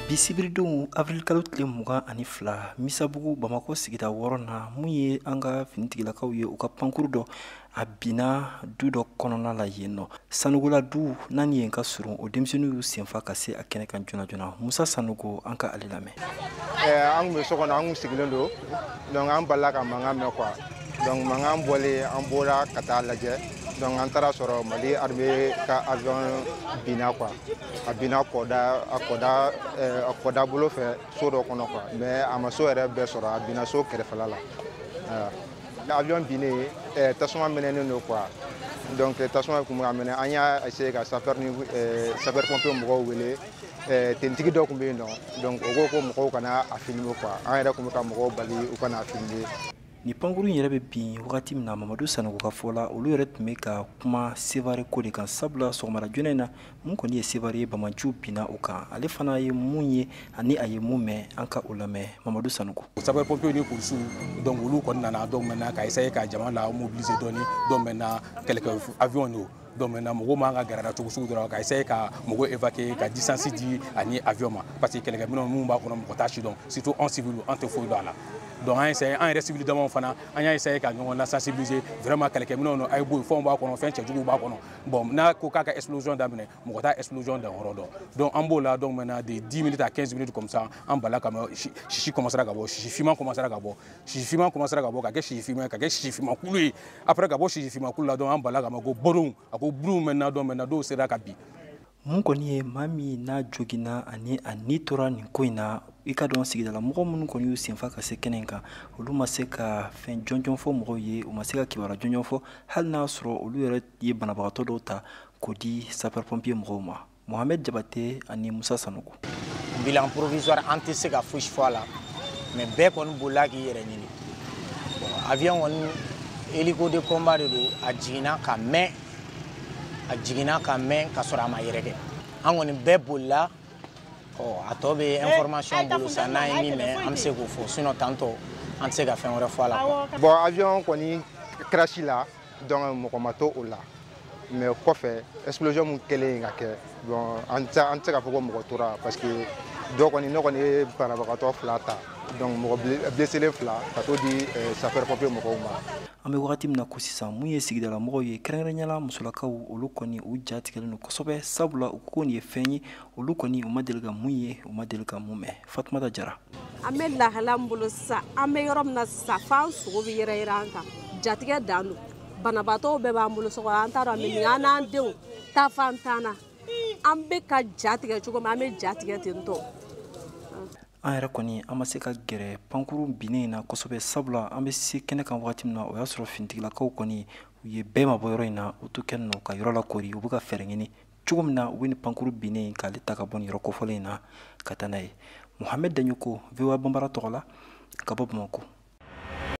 Bisibiridenw avril kalo tile 22 Misabugu Bamako sigida 6 na mun ye an ka finitigilakaw ye u ka pankuru dɔ a binna du dɔ kɔnɔna la yen nɔ. Sanugula du nani yen ka surun o denmisɛnninw y'u senfa ka se a kɛnɛ kan joona joona. Musa Sanugo an ka ale lamɛn. An bɛ so kɔnɔ an sigilen don donc an bala ka mankan mɛn quoi donc mankan bɔlen an bɔra ka taa lajɛ donc an taara sɔrɔ Mali armée ka avion binna quoi a binna kɔda bolo fɛ so dɔ kɔnɔ quoi mais a ma so yɛrɛ bɛɛ sɔrɔ a binna so kɛrɛfɛla la avion binnen tasuma mɛnɛnen don quoi donc tasuma kun bɛ ka mɛnɛ an y'a essayer ka sapeur pompier mɔgɔw wele tentigi dɔ kun bɛ yen nɔ donc o ko ko mɔgɔw kana a filmer quoi an yɛrɛ kun bɛ ka mɔgɔw bali u kana a filmer. Ni pankuru yɛrɛ bɛ bin wagati min na Mamadu Sanogo ka fɔ la olu yɛrɛ tun bɛ ka kuma Sevare ko de kan sabula sɔgɔmada joona in na mun kɔni ye Sevare ye Bamaciw binna u kan ale fana ye mun ye ani a ye mun mɛn an ka o lamɛn Mamadu Sanogo. Sapeur pompier ni policiers donc olu kɔni nana donc maintenant ka essayer ka jama la mobiliser dɔɔni donc maintenant quelques avions n'o donc maintenant mɔgɔw man ka gɛrɛ cogo sugu dɔrɔn ka essayer ka mɔgɔw évacuer ka distance di ani avion ma parce que kɛlɛkɛminɛnw mun b'a kɔnɔ mɔgɔ t'a si dɔn surtout en civil an tɛ foyi dɔn a la. Donc an yɛrɛ civil damaw fana an y'a essayer ka ɲɔgɔn la sensibiliser vraiment kɛlɛkɛminɛnw a ye bɔ fɛnw b'a kɔnɔ fɛn cɛjuguw b'a kɔnɔ bon n'a ko k'a ka explosion daminɛ mɔgɔ t'a explosion dan yɔrɔ dɔn donc an b'o la donc maintenant de 10 minutes à 15 minutes comme ça an bala ka sisi commencera ka bɔ sisi fiman commencera ka bɔ sisi fiman commencera ka bɔ ka kɛ sisi fiman ka kɛ sisi fiman kulu ye après ka bɔ sisi fiman kulu la donc an bala ka ma ko bɔrɔw a ko buluw maintenant donc maintenant dɔw sera ka bin. Mun kɔni ye maa min n'a joginna ani a ni tora nin ko in na i ka dɔn sigidala mɔgɔ minnu kɔni y'u senfa ka se kɛnɛ kan olu ma se ka fɛn jɔnjɔn fɔ mɔgɔw ye u ma se ka kibaruya jɔnjɔn fɔ hali n'a sɔrɔ olu yɛrɛ ye banabagatɔ dɔw ta k'o di sapeur pompier mɔgɔw ma. Mohamed Jabate ani Musa Sanogo. Bilan provisoire an tɛ se ka fosi fɔ a la mais bɛɛ kɔni bolila k'i yɛrɛ ɲini. Bon avion kɔni hélico de combat de don a jiginna ka mɛn ka sɔrɔ a ma yɛrɛkɛ an kɔni bɛɛ bolila a tɔ bɛ information bolo sa n'an ye min mɛn an bɛ se k'o fɔ sinon tantɔ an tɛ se ka fɛn wɛrɛ fɔ a la. Bon avion kɔni crash la donc mɔgɔ ma to o la mais kɔfɛ explosion mun kɛlen ka kɛ bon an tɛ se ka fɔ ko mɔgɔ tora parce que dɔ kɔni ne kɔni ye banabagatɔ 2 ta donc mɔgɔ blessé 2 ka to di sapeur pompier mɔgɔw ma. An bɛ wagati min na ko sisan mun ye sigidala mɔgɔw ye kɛrɛnkɛrɛnyala musolakaw olu kɔni u ja tigɛlen don kosɛbɛ sabula u ko nin ye fɛn ye olu kɔni u ma deli ka mun ye u ma deli ka mun mɛn. Fatumata Jara. An bɛ lahala min bolo sisan an bɛ yɔrɔ min na sisan f'an sogo bɛ yɛrɛyɛrɛ an kan jatigɛ dan don banabaatɔw bɛɛ b'an bolo so kɔnɔ an t'a dɔn an bɛ an n'an denw ta fan t'an na an bɛ ka jatigɛ cogo min an bɛ jatigɛ ten tɔ. An yɛrɛ kɔni an ma se ka gɛrɛ pankuru binnen in na kosɛbɛ sabula an bɛ se kɛnɛ kan wagati min na o y'a sɔrɔ finitigilakaw kɔni u ye bɛɛ ma bɔ yɔrɔ in na u to kɛnɛ nɔ ka yɔrɔ lakori u bɛ ka fɛɛrɛ ɲini cogo min na u bɛ ni pankuru binnen k'ale ta ka bɔ nin yɔrɔ kɔfɔlen in na ka taa n'a ye. Mohamed Daɲoko VOA Banbara tɔgɔ la ka bɔ Bamako.